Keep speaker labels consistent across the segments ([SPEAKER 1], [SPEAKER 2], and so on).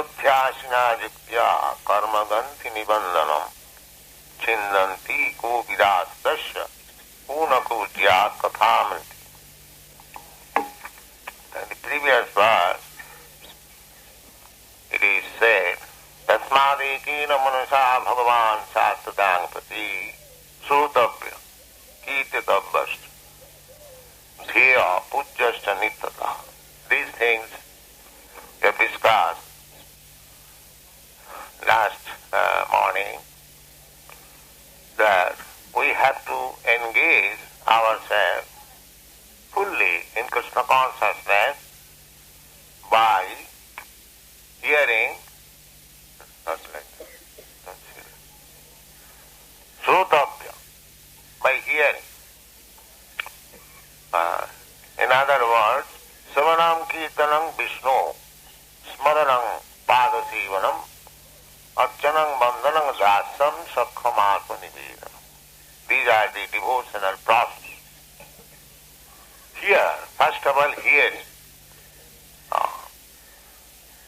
[SPEAKER 1] Swadhyasina jitya karma ganti nibandanam chindanti ko vidastasya punakutya kathamriti. In the previous verse, it is said, Tasmadekena manasa bhagavan sastadang pati srutavya kitatavyasta dheya pujyasta nityata. These things we have discussed last morning, that we have to engage ourselves fully in Krishna consciousness by hearing, not like that, srutavya, by hearing. In other words, Savanam Kirtanam Vishnu, Smaranam Padasivanam, Archanam Bandhanam Rasam Sakkhamatma Nivedanam. These are the devotional process. Here, first of all, hearing.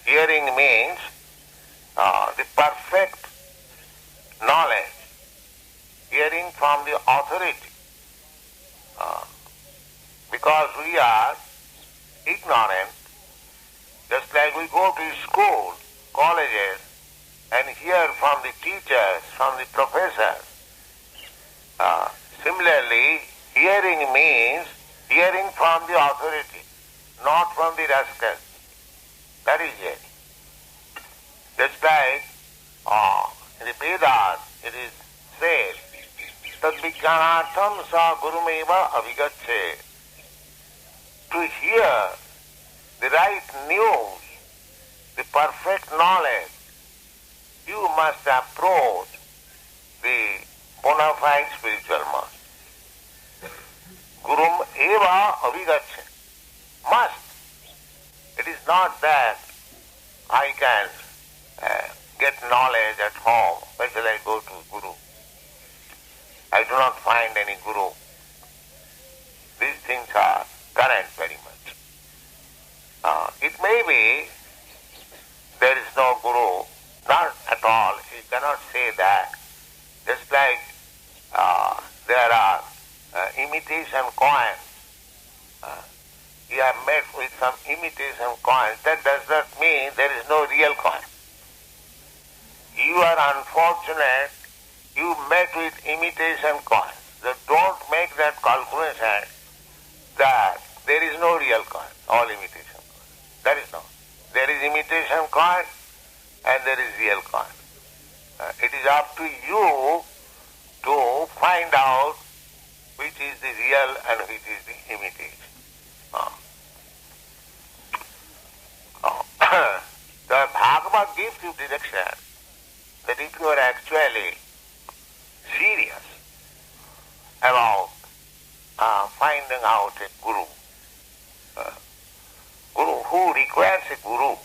[SPEAKER 1] Hearing means the perfect knowledge, hearing from the authority. Because we are ignorant, just like we go to school, colleges, and hear from the teachers, from the professors. Similarly, hearing means hearing from the authority, not from the rascals. That is hearing. Just like in the Vedas it is said, Tad vijnanatham sa gurumeva avigacche. To hear the right news, the perfect knowledge, you must approach the bona fide spiritual master. Gurum eva avigacche. Must. It is not that I can get knowledge at home. Where shall I go to Guru? I do not find any Guru. These things are current very much. It may be there is no Guru, not at all. You cannot say that. Just like there are imitation coins. You are met with some imitation coins. That does not mean there is no real coin. You are unfortunate, you met with imitation coins. So don't make that calculation that there is no real coin, all imitation coin. That is not. There is imitation coin and there is real coin. It is up to you to find out which is the real and which is the imitation. The Bhagavad gives you direction that if you are actually serious about finding out a Guru, who requires a Guru,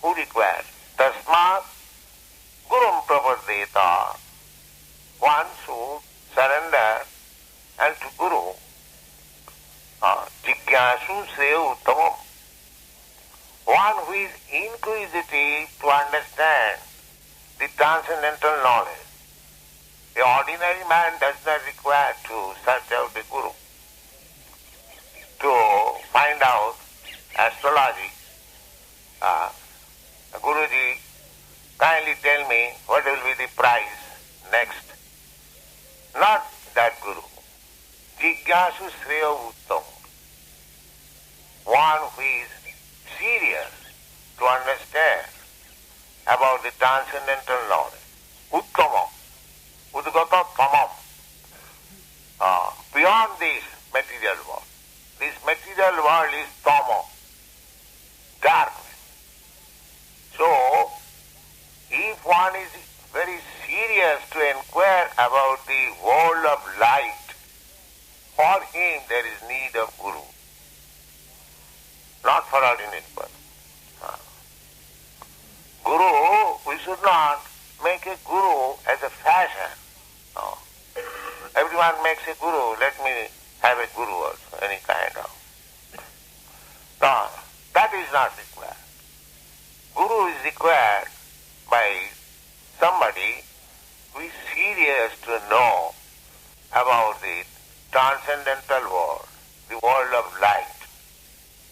[SPEAKER 1] who requires Tasmat Gurum Prapadeta, one should surrender and to Guru, Jigyasu Sreya Uttamam, one who is inquisitive to understand the transcendental knowledge. The ordinary man does not require to search out the Guru. To find out astrology, Guruji, kindly tell me what will be the price next. Not that Guru. Jigyasu Sreya Uttam. One who is serious to understand about the transcendental knowledge. Uttamam. Udgata tamam. Beyond this material world. This material world is tama, darkness. So, if one is very serious to inquire about the world of light, for him there is need of Guru. Not for ordinary person. Guru, we should not make a Guru as a fashion. No. Everyone makes a Guru, let me have a Guru also, any kind of. No, that is not required. Guru is required by somebody who is serious to know about the transcendental world, the world of light.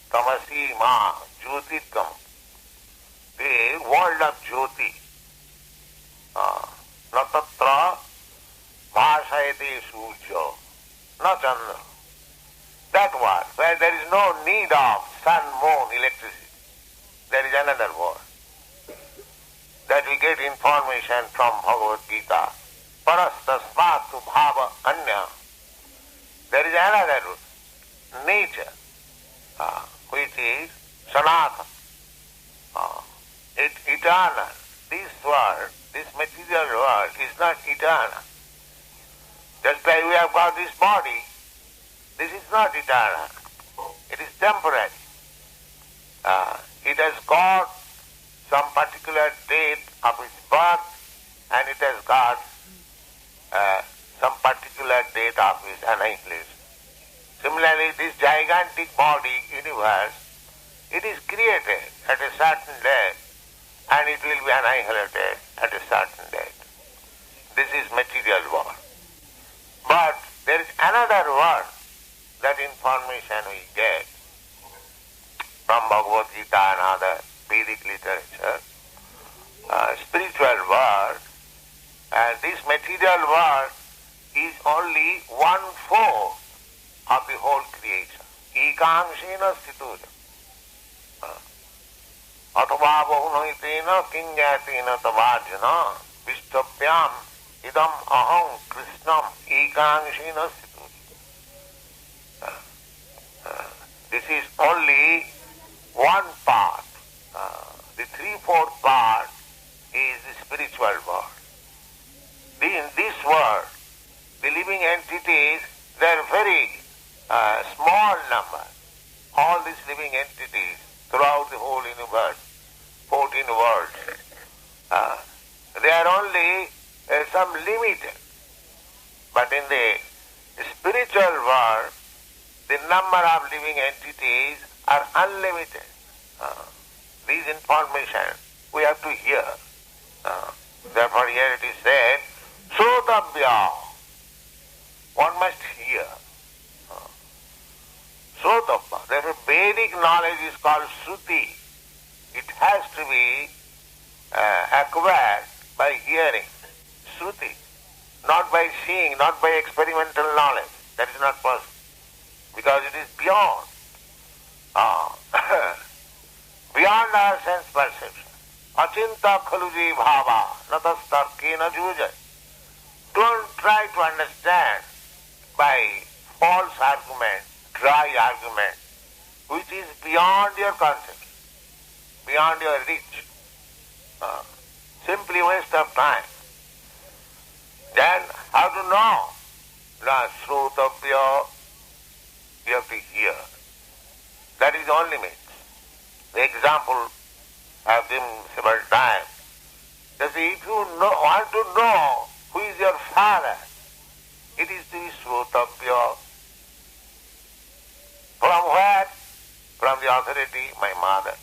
[SPEAKER 1] Tamasi ma jyotitkam, the world of jyoti. Na tatra bhāṣayate surya, na chandra. That world, where there is no need of sun, moon, electricity. There is another world. That we get information from Bhagavad Gita. Parastasmatu bhava anya. There is another nature, which is sanatana. It's eternal. This world, this material world is not eternal. Just like we have got this body, this is not eternal. It is temporary. It has got some particular date of its birth, and it has got some particular date of its annihilation. Similarly, this gigantic body, universe, it is created at a certain date, and it will be annihilated at a certain date. This is material world. But there is another world, that information we get from Bhagavad Gita and other Vedic literature, spiritual world, and this material world is only 1/4 of the whole creation. Kṛṣṇa-kathā situja. Atava bahunahitena kinyatena tavajana vishtabhyam idam aham krishnam kṛṣṇa-kathā situja. This is only one part. The 3/4 part is the spiritual world. In this world, the living entities, they are very small number. All these living entities throughout the whole universe, 14 worlds, they are only some limited. But in the spiritual world, the number of living entities are unlimited. These information we have to hear. Therefore here it is said, Sotavya. One must hear. Sotavya. Therefore Vedic knowledge is called Shruti. It has to be acquired by hearing. Shruti. Not by seeing, not by experimental knowledge. That is not possible. Because it is beyond. Beyond our sense perception. Achinta khaluji bhava natastarkena jujay. Don't try to understand by false argument, dry argument, which is beyond your concept, beyond your reach. Simply waste of time. Then how to know? Na srotavya, you have to hear. That is the only means. The example I have given several times. You see, if you want to know who is your father, it is to be srotavya. From where? From the authority, my mother.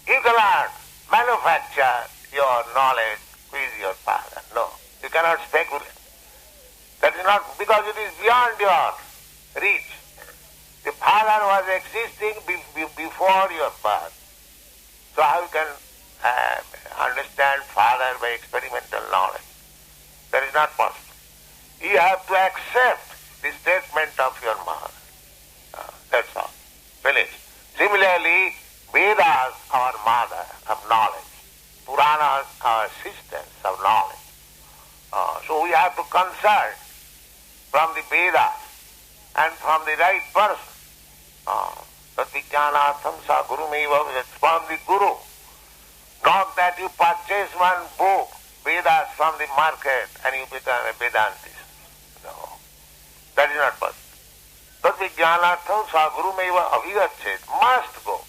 [SPEAKER 1] You cannot manufacture your knowledge who is your father. No, you cannot speculate. That is not because it is beyond your reach. The father was existing before your birth. So how you can understand father by experimental knowledge? That is not possible. You have to accept the statement of your mother. That's all. Finished. Similarly, Vedas, our mother of knowledge. Puranas, our sisters of knowledge. So we have to consult from the Vedas and from the right person. Tatvijnanatham sa gurumeva, it's from the Guru. Not that you purchase one book, Vedas from the market, and you become a Vedantist. No. That is not possible. Tatvijnanatham sa gurumeva avigachet, must go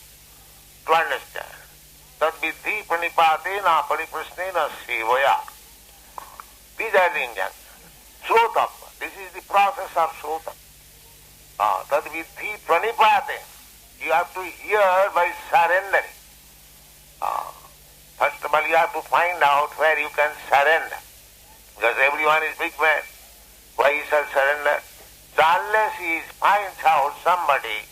[SPEAKER 1] to understand. Tadvidhi pranipatena pariprasnena sevaya. These are the injunctions. Srotapa. This is the process of srota. Tadvidhi pranipatena. You have to hear by surrendering. First of all, you have to find out where you can surrender. Because everyone is big man. Why he shall surrender? So unless he finds out somebody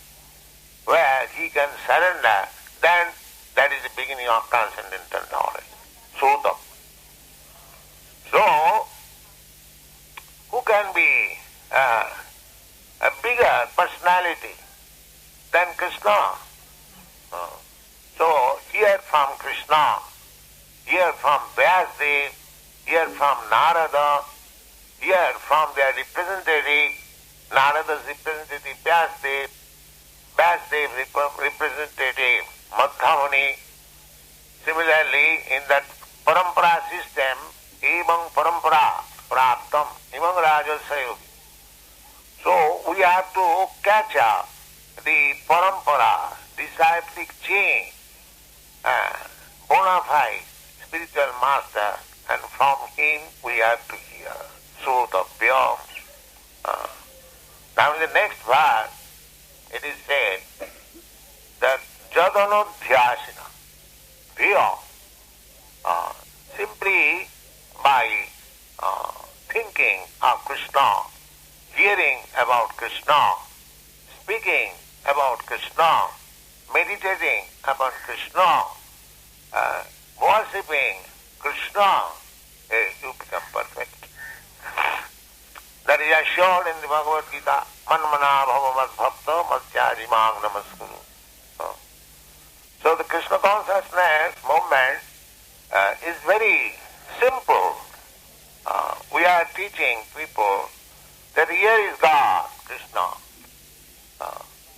[SPEAKER 1] where he can surrender, then that is the beginning of transcendental knowledge. Sutta. So, who can be a bigger personality than Krishna? So, hear from Krishna, hear from Vyasadeva, hear from Narada, hear from their representative, Narada's representative Vyasadeva, Vyasadeva's representative Madhyamuni. Similarly, in that parampara system, evang parampara praptam, evang rajasaya. So we have to catch up the parampara, disciplic chain, bona fide spiritual master, and from him we have to hear. Sutapyam. Now in the next verse, it is said that jadanodhyasina, simply by thinking of Krishna, hearing about Krishna, speaking about Krishna, meditating about Krishna, worshipping Krishna, you become perfect. That is assured in the Bhagavad Gita, manmana bhavavat bhakta matyajimang namaskuru. So the Krishna consciousness movement is very simple. We are teaching people that here is God, Krishna.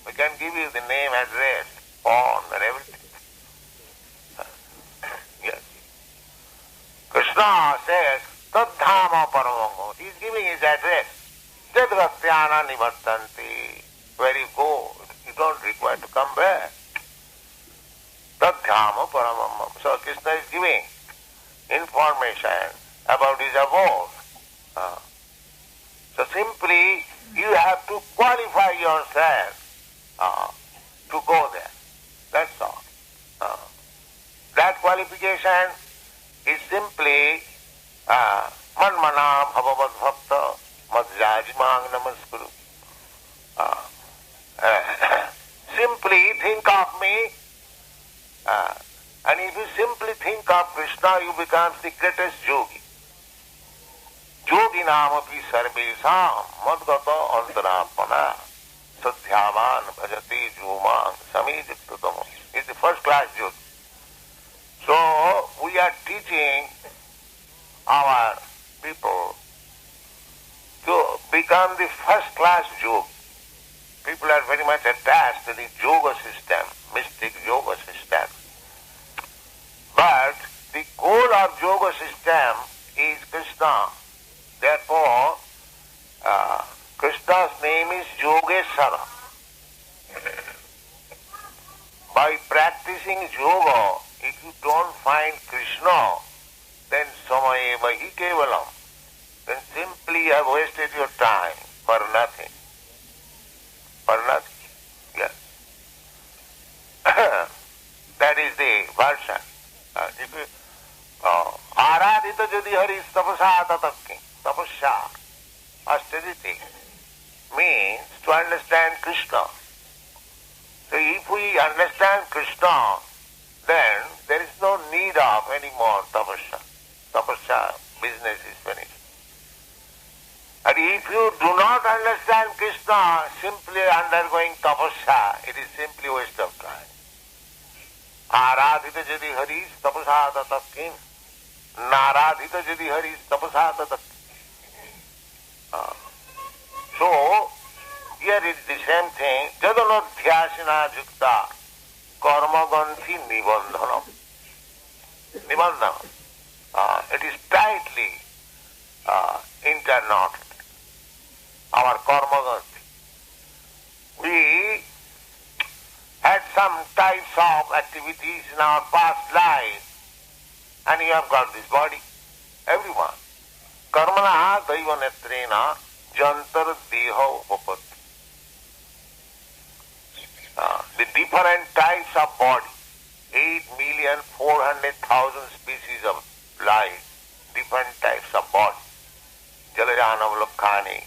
[SPEAKER 1] We can give you the name, address, phone and everything. Yes. Krishna says, Tadhama Paramango. He is giving his address. Jadvatyana nivartanti. Where you go, you don't require to come back. Tadhama Paramamam. So Krishna is giving information about his abode. So simply you have to qualify yourself to go there. That's all. That qualification is simply manmana bhavavat bhakta madhyajimang namaskuru. Simply think of me, and if you simply think of Krishna, you become the greatest yogi. Yoginamapi sarvesam madgata antarapana sadhyavan bhajati jumang samijittutam. It's the first class yogi. So we are teaching our people to become the first class yogi. People are very much attached to the yoga system, mystic yoga system. But the goal of yoga system is Krishna. Therefore, Krishna's name is Yogeshwara. By practicing yoga, if you don't find Krishna, then samayeva hi kevalam. Then simply you have wasted your time for nothing. For nothing. Yes. That is the version. Aradhita jadi haris tapasa tatakki. Tapasya, austerity, means to understand Krishna. So if we understand Krishna, then there is no need of any more tapasya. Tapasya business is finished. And if you do not understand Krishna, simply undergoing tapasya, it is simply waste of time. Aradhita jadi haris tapasa tatakkim. Naradhita jadi haris tapasa tatakkim. So, here is the same thing. Jadanodhyasina jukta karmaganthi nibandhanam. Nibandhanam. It is tightly interknotted. Our karmaganthi. We had some types of activities in our past life, and you have got this body. Everyone. Karmana daiva netrena jantar deha upapatti. The different types of body, 8 million 1,400,000 species of life, different types of bodies. Jalajanam Lukhani,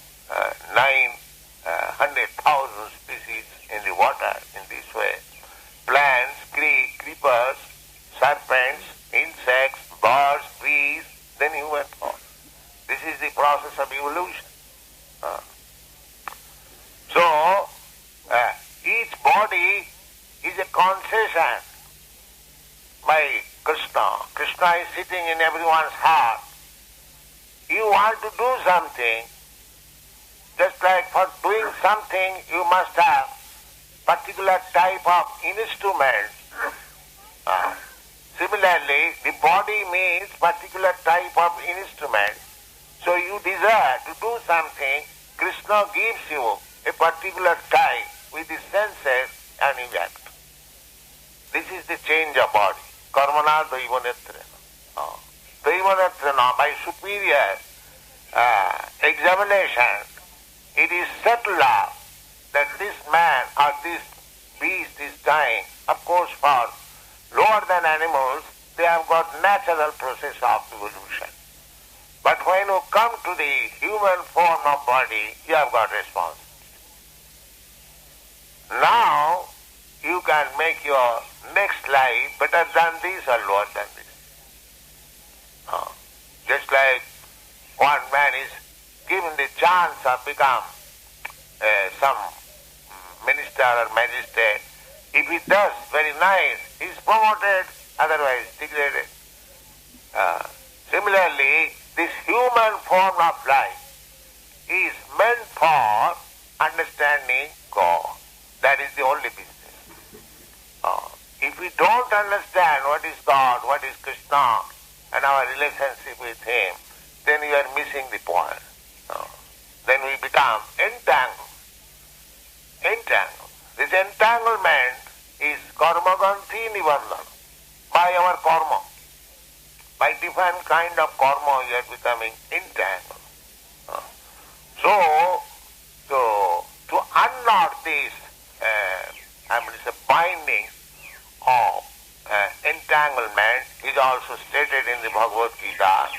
[SPEAKER 1] 900,000 species in the water in this way. Plants, creepers, serpents, insects, birds, trees, then human form. This is the process of evolution. So, each body is a concession by Krishna. Krishna is sitting in everyone's heart. You want to do something, just like for doing something you must have particular type of instrument. Similarly, the body means particular type of instrument. So you desire to do something, Krishna gives you a particular type with the senses and you act. This is the change of body. Karmana daivanetrena. Daivanetrena, by superior examination, it is settled out that this man or this beast is dying. Of course, for lower than animals, they have got natural process of evolution. But when you come to the human form of body, you have got responsibility. Now, you can make your next life better than this or lower than this. Just like one man is given the chance of become some minister or magistrate. If he does very nice, he is promoted, otherwise degraded. Similarly, this human form of life is meant for understanding God. That is the only business. If we don't understand what is God, what is Krishna, and our relationship with Him, then we are missing the point. Then we become entangled. This entanglement is karma-ganti nibandhana, by our karma. By different kind of karma we are becoming entangled. So to unknot this binding of entanglement is also stated in the Bhagavad Gita.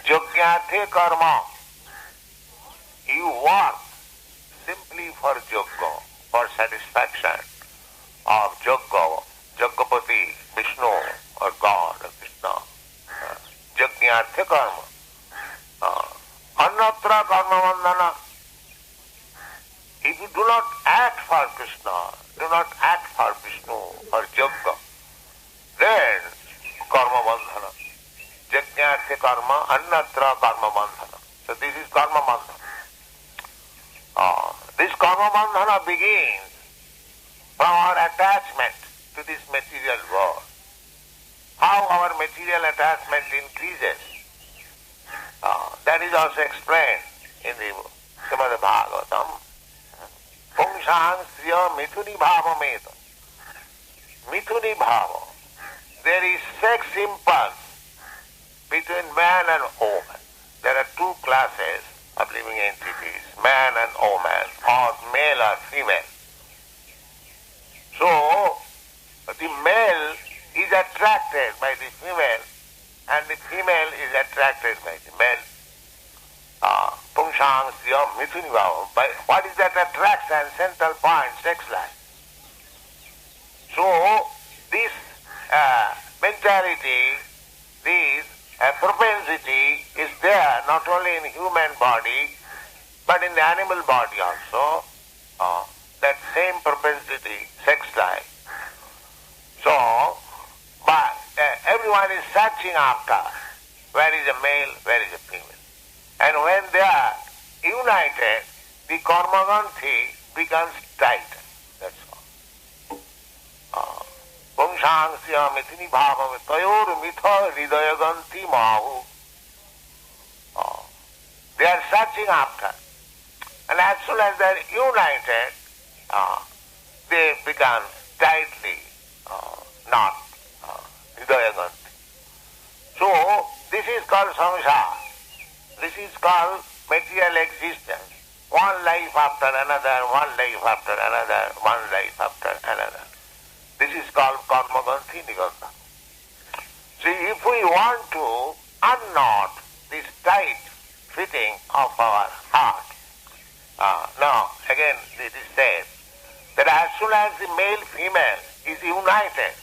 [SPEAKER 1] Yogyate karma. You work simply for yoga, for satisfaction of yoga, Jagapati, Vishnu, or God, or Krishna. Yogyate karma. Annatra karma vandana. If you do not act for Krishna, do not act for Vishnu, for yoga, then karma bandhana. Yajñartha karma, annatra karma bandhana. So this is karma bandhana. This karma bandhana begins from our attachment to this material world. How our material attachment increases, that is also explained in the Śrīmad-Bhāgavatam. Pungsāṃ sriya mithuni bhava meta. Mithuni bhava. There is sex impulse between man and woman. There are two classes of living entities, man and woman, or male or female. So, the male is attracted by the female and the female is attracted by the male. Pungsāṃ sriya mithuni bhava. What is that attraction? Central point, sex life. So, this mentality, this propensity is there not only in human body but in the animal body also. That same propensity, sex life. So, but everyone is searching after where is a male, where is a female. And when they are united, the karma-ganti becomes tighter. That's all. Pungsāṃ sriya mithuni bhava tayor mitha hridaya-ganti mahu. They are searching after. And as soon as they are united, they become tightly not hridaya-ganti. So, this is called samsara. This is called material existence. One life after another, one life after another, one life after another. This is called karma-ganti nibandhana. if we want to unknot this tight fitting of our heart, now again it is said that as soon as the male-female is united,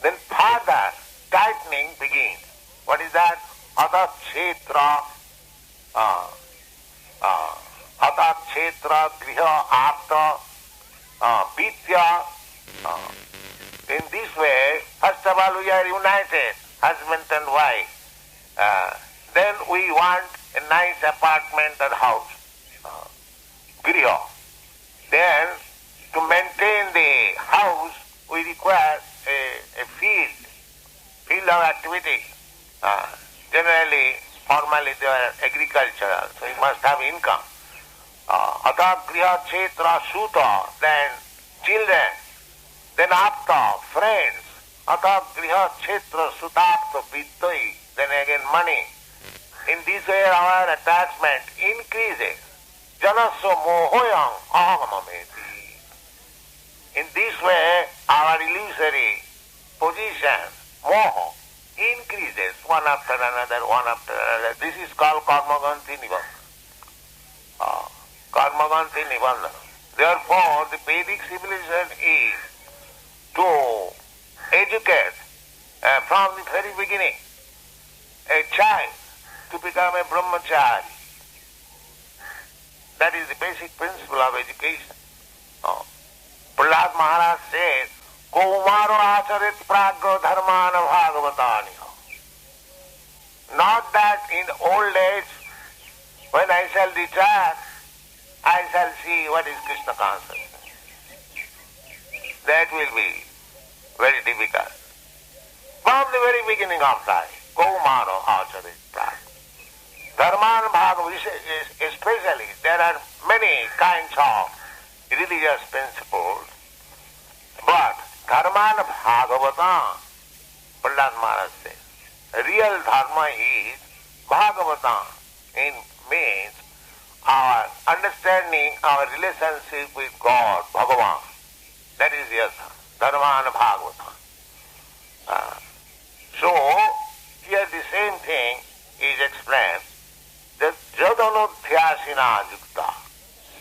[SPEAKER 1] then further tightening begins. What is that? Atakshetra, griha, apta, pitya. In this way, first of all we are united, husband and wife. Then we want a nice apartment or house, griha. Then to maintain the house we require a field of activity. Generally, formally they are agricultural, so you must have income. Atha griha kshetra suta, then children, then apta, friends. Atha griha kshetra sutapta vittoi, then again money. In this way our attachment increases. Janasya mohoyam ahamameti. In this way our illusory position, moho, increases one after another, one after another. This is called karmaganti nibandhana. Karmaganti nibandhana. Therefore, the Vedic civilization is to educate from the very beginning a child to become a brahmachari. That is the basic principle of education. Prahlad Maharaj says, Kaumaro acharit pragya dharmana bhagavatani. Not that in old age, when I shall retire, I shall see what is Krishna Consciousness. That will be very difficult. From the very beginning of life, Kaumaro acharit pragya. Dharmana bhagavata, especially, there are many kinds of religious principles, but Dharmana Bhagavatam, Prahlad Maharaj says, real dharma is Bhagavatam. It means our understanding, our relationship with God, Bhagavan. That is yes, Dharmana Bhagavatam. So, here the same thing is explained, that Jadanodhyasina Yukta,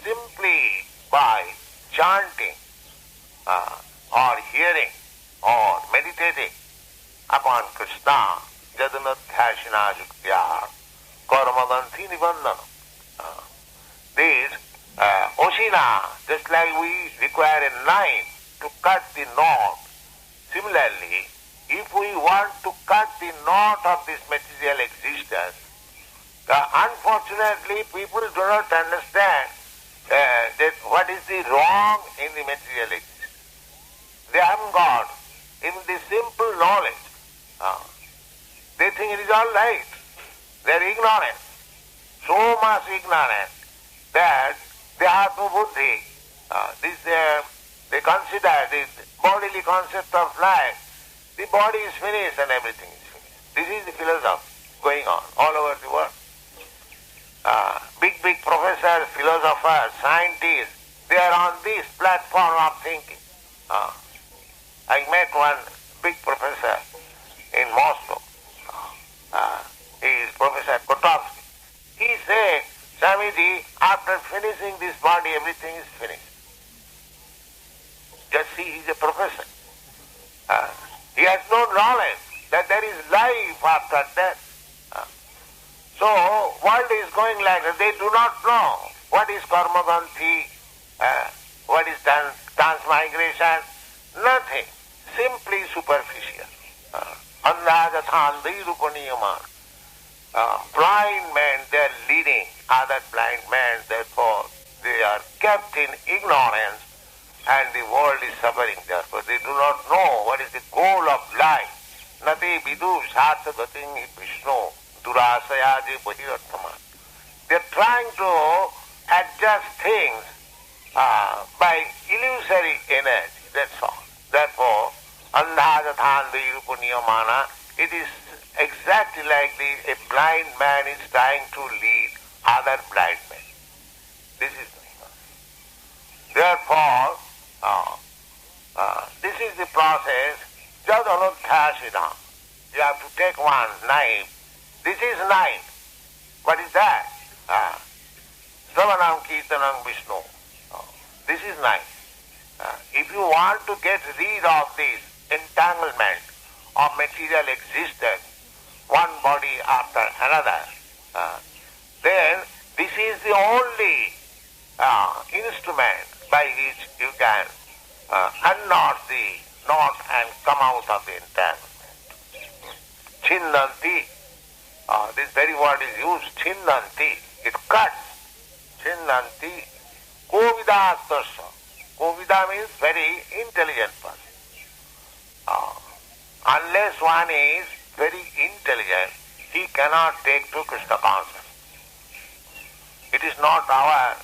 [SPEAKER 1] simply by chanting or hearing or meditating upon Krishna, Jadanodhyasina Yuktya, Karmaganti Nibandhana. This Oshina, just like we require a knife to cut the knot, similarly, if we want to cut the knot of this material existence, unfortunately people do not understand that what is the wrong in the material existence. They haven't got even the simple knowledge. They think it is all right. They are ignorant. So much ignorant that they have no buddhi. They consider this bodily concept of life. The body is finished and everything is finished. This is the philosophy going on all over the world. Big professors, philosophers, scientists, they are on this platform of thinking. I met one big professor in Moscow. He is Professor Kotovsky. He said, Swamiji, after finishing this body, everything is finished. Just see, he is a professor. He has no knowledge that there is life after death. So, world is going like that. They do not know what is karmaganti, what is transmigration, nothing. Simply superficial. Blind men, they are leading other blind men, therefore they are kept in ignorance and the world is suffering. Therefore they do not know what is the goal of life. Nati vidu shatha gating Vishnu durasayaji bhirarthaman. They are trying to adjust things by illusory energy, that's all. Therefore, andhajathandhi rupuniyamana, it is exactly like a blind man is trying to lead other blind men. This is going on. Therefore, this is the process, jad anudhyasina. you have to take one knife. This is knife. What is that? Sravanam Kirtanam Vishnu. This is knife. If you want to get rid of this entanglement of material existence, one body after another, then this is the only instrument by which you can unknot the knot and come out of the entanglement. Chinnanti, this very word is used, chinnanti, it cuts. Chinnanti, kovidastasya. Kovida means very intelligent person. Unless one is very intelligent, he cannot take to Krishna consciousness. It is not our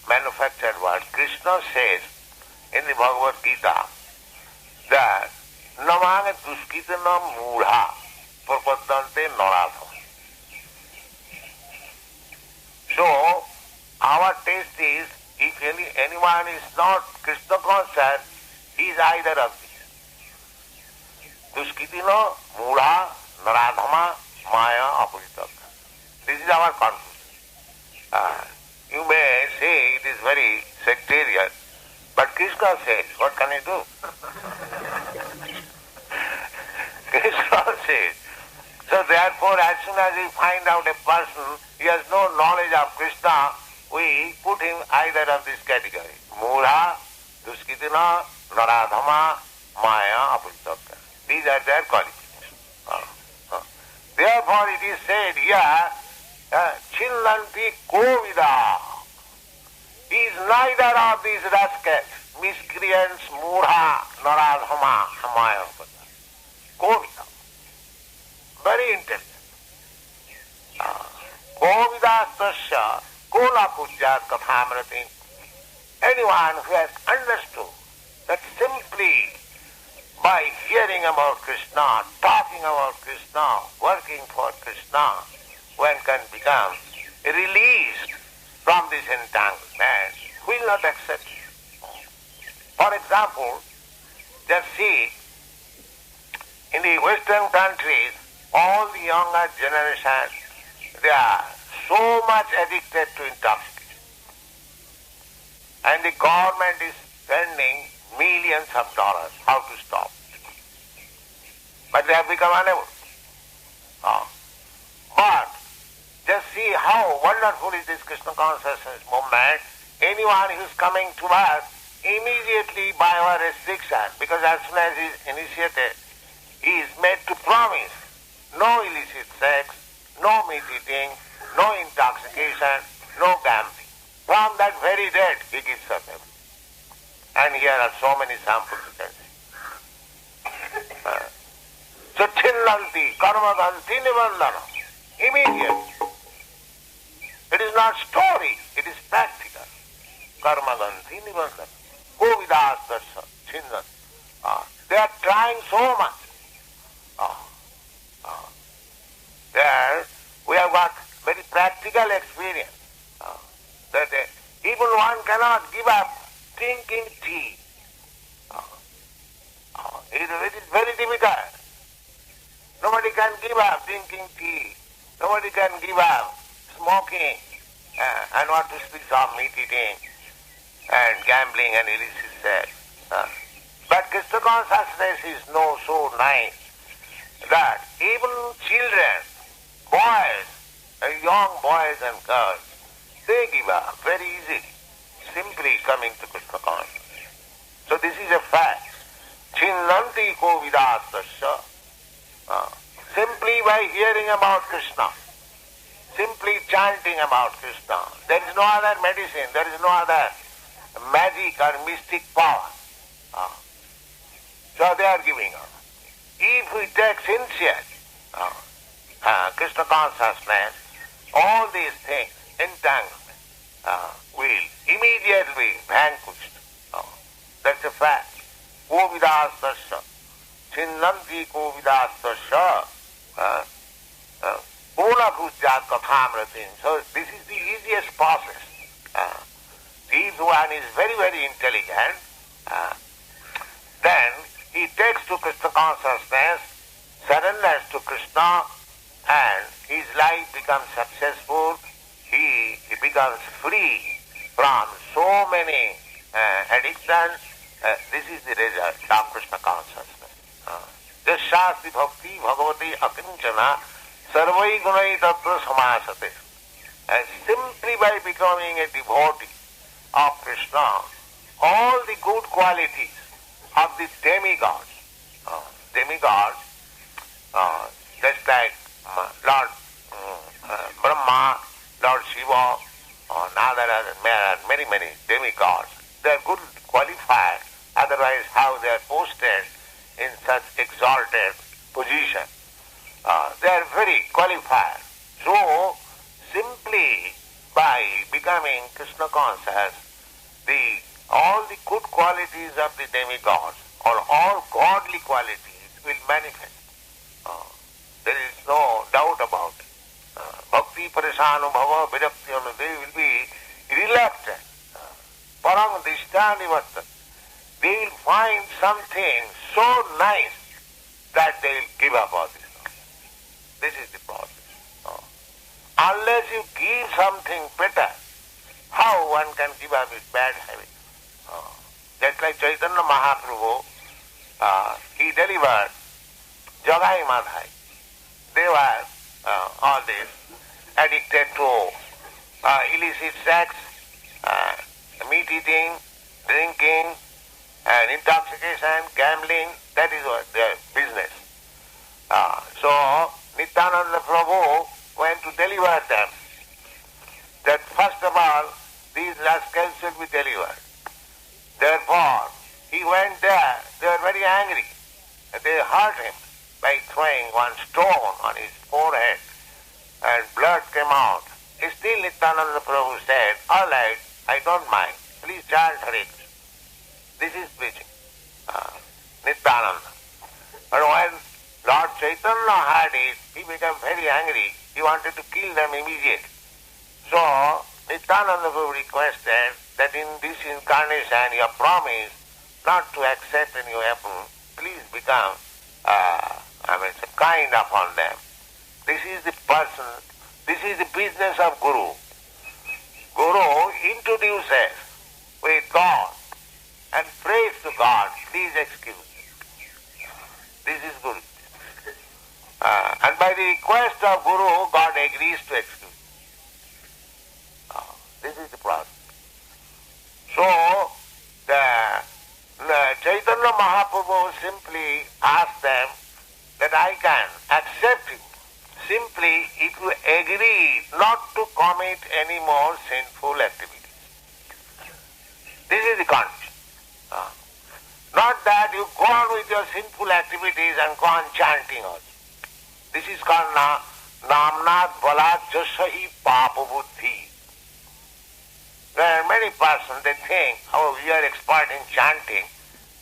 [SPEAKER 1] manufactured word. Krishna says in the Bhagavad Gita that namane duskitana mudha prapaddante naradha. So, our test is, if anyone is not Krishna conscious, he is either of these. Duskitina, mudha, naradhama, maya, apuritatta. This is our conclusion. You may say it is very sectarian, but Krishna says, what can I do? Krishna says. So therefore, as soon as we find out a person, he has no knowledge of Krishna, we put him either of this category. Mudha, duskitina, naradhama, maya, apuritatta. These are their qualifications. Therefore it is said here, Chillanti Kovida. He is neither of these rascals, miscreants, mudha, naradhama, maya, Kovida. Very intelligent. Kovidastasya kola pujyat kathamrati. Anyone who has understood that simply by hearing about Krishna, talking about Krishna, working for Krishna, one can become released from this entanglement, will not accept it. For example, just see, in the Western countries, all the younger generation, they are so much addicted to intoxication. And the government is spending millions of dollars how to stop it. But they have become unable. But just see how wonderful is this Krishna consciousness movement. Anyone who is coming to us, immediately by our restriction, because as soon as he is initiated, he is made to promise no illicit sex, no meat eating, no intoxication, no gambling. From that very date, he gives up everything. And here are so many samples you can see. So, chillanti, karmaganti, nibandhana. Immediate. It is not story, it is practical. Karmaganti, nibandhana. Govidastasya, chillanti. They are trying so much. There we have got very practical experience that even one cannot give up drinking tea. It is very difficult. Nobody can give up drinking tea. Nobody can give up smoking and what to speak of meat eating and gambling and illicit sex. But Krishna consciousness is so nice that even children, boys, young boys and girls, they give up very easily, simply coming to Krishna consciousness. So this is a fact. Chinnanti kovidastasya. Simply by hearing about Krishna, simply chanting about Krishna. There is no other medicine, there is no other magic or mystic power. So they are giving up. If we take sincere Krishna consciousness, all these things, entanglement, will immediately vanquished. That's a fact. Kovidastasya, chinnanti kovidastasya, kṛṣṇa-kathā. So this is the easiest process. If one is very, very intelligent, then he takes to Krishna consciousness surrenders to Krishna and his life becomes successful, he becomes free from so many addictions. This is the result of Krishna consciousness. Jashyasti bhakti bhagavati akinchana sarvai gunai tattva samasate. And simply by becoming a devotee of Krishna, all the good qualities of the demigods, just like Lord Brahma, Lord Shiva, Nadara, and many demigods, they are good qualified, otherwise how they are posted in such exalted position. They are very qualified. So, simply by becoming Krishna conscious, all the good qualities of the demigods, or all godly qualities will manifest. There is no doubt about it. Bhakti parishanubhava virakti, they will be reluctant. Parang dishtani vartat. They will find something so nice that they will give up all this. This is the process. Unless you give something better, how one can give up his bad habits? Just like Chaitanya Mahaprabhu, he delivered Jagai Madhai. They were all this addicted to illicit sex, meat eating, drinking, and intoxication, gambling. That is what their business. So Nityananda Prabhu went to deliver them. That first of all, these rascals should be delivered. Therefore, he went there. They were very angry. They hurt him by throwing one stone on his forehead, and blood came out. Still Nityananda Prabhu said, all right, I don't mind. Please chant Hare Krishna. This is preaching. Nityananda. But when Lord Chaitanya heard it, he became very angry. He wanted to kill them immediately. So, Nityananda Prabhu requested that in this incarnation you have promised not to accept any weapon. Please become kind upon them. This is the person, this is the business of Guru. Guru introduces with God and prays to God, please excuse me. This is Guru. And by the request of Guru, God agrees to excuse. This is the process. So, the Chaitanya Mahaprabhu simply asked them that I can accept you simply if you agree not to commit any more sinful activities. This is the condition. Not that you go on with your sinful activities and go on chanting also. This is called Namnat Balat Jasahi Papa Buddhi. There are many persons, they think, oh, we are expert in chanting,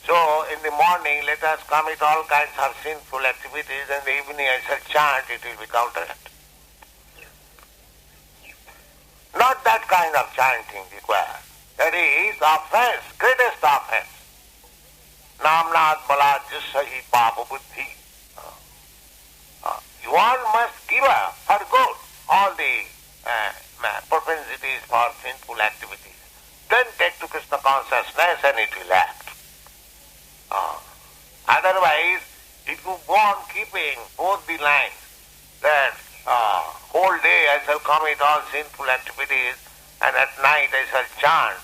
[SPEAKER 1] so in the morning let us commit all kinds of sinful activities, and in the evening I shall chant, it will be counteracted. Not that kind of chanting required. That is offense, greatest offense. Namnat Balat Jasahi Papa Buddhi. One must give up for good all the propensities for sinful activities. Then take to Krishna consciousness and it will act. Otherwise, if you go on keeping both the lines, that whole day I shall commit all sinful activities and at night I shall chant,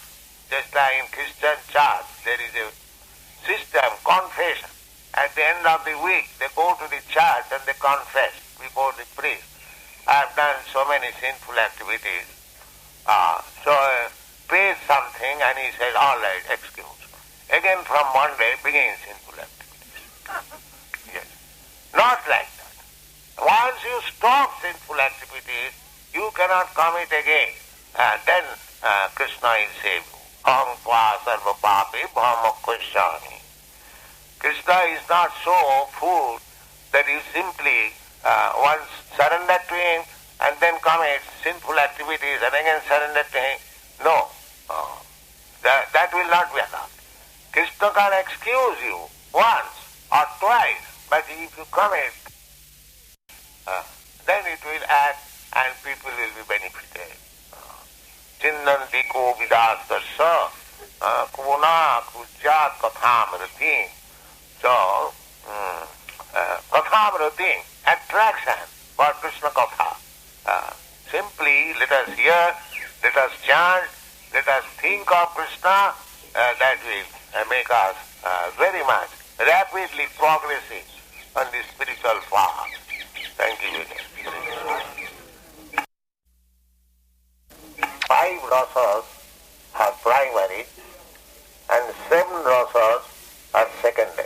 [SPEAKER 1] just like in Christian church there is a system, confession. At the end of the week, they go to the church and they confess before the priest. I have done so many sinful activities. Pays something and he says, all right, excuse. Again from Monday begins sinful activities. Yes. Not like that. Once you stop sinful activities, you cannot commit again. Then Krishna will save you. Aham tva sarva pape bhama kṛṣṇa-kathā. Krishna is not so fool that you simply once surrender to him and then commit sinful activities and again surrender to him. No. That will not be allowed. Krishna can excuse you once or twice But if you commit, then it will act and people will be benefited. Chindanti ko vidastasya kṛṣṇa-kathā. So, kathamrati, attraction for kṛṣṇa-kathā. Simply let us hear, let us chant, let us think of Krishna, that will make us very much rapidly progressing on the spiritual path. Thank you. Five rasas are primary and 7 rasas are secondary.